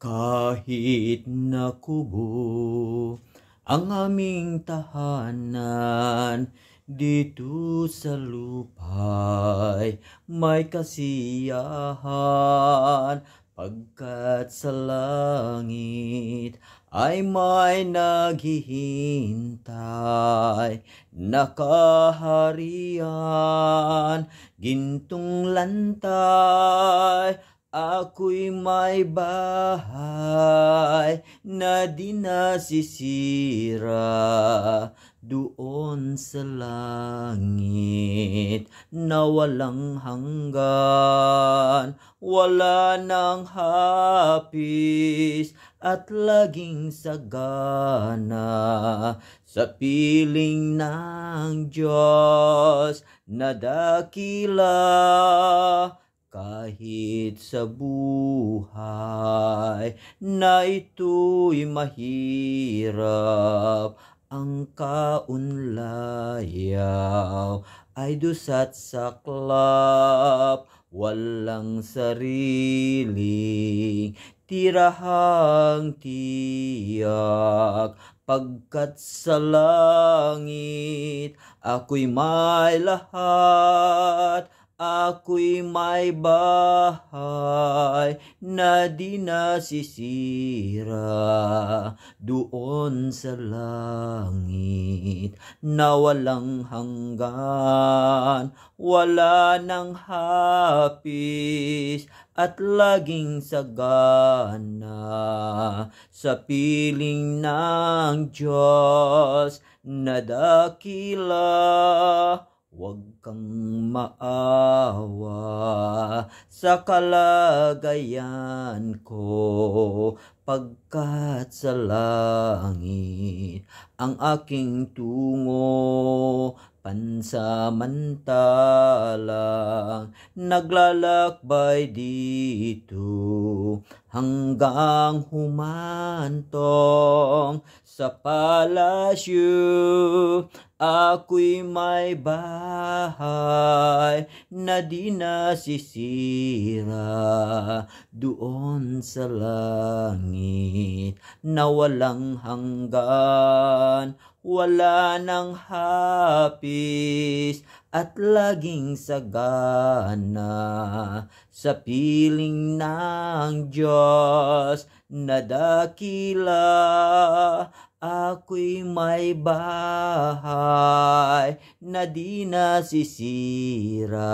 Kahit nakubo ang aming tahanan, dito sa lupa'y may kasiyahan, pagkat sa langit ay may naghihintay na kaharian, gintong lantay. Ako'y may bahay na di nasisira doon sa langit na walang hanggan, wala nang hapis at laging sagana sa piling ng Diyos na dakila. Kahit sa buhay na ito'y mahirap, ang kaunlayaw ay dusat saklap, walang sariling tirahang tiyak, pagkat sa langit ako'y may lahat. Ako'y may bahay na di nasisira doon sa langit na walang hanggan, wala nang hapis at laging sagana sa piling ng Diyos na dakila. Huwag kang maawa sa kalagayan ko, pagkat sa langit ang aking tungo, pansamantalang naglalakbay dito hanggang humantong sa palasyo. Ako'y may bahay na di nasisira doon sa langit na walang hanggan, wala nang hapis at laging sagana sa piling ng Diyos na dakila. Ako'y may bahay na di nasisira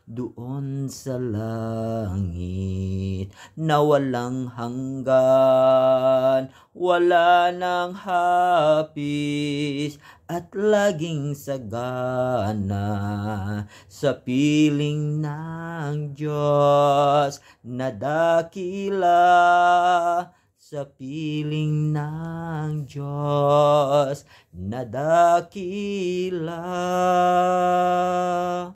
doon sa langit na walang hanggan, wala nang hapis at laging sagana sa piling ng Diyos na dakila. Sa piling ng Diyos na dakila.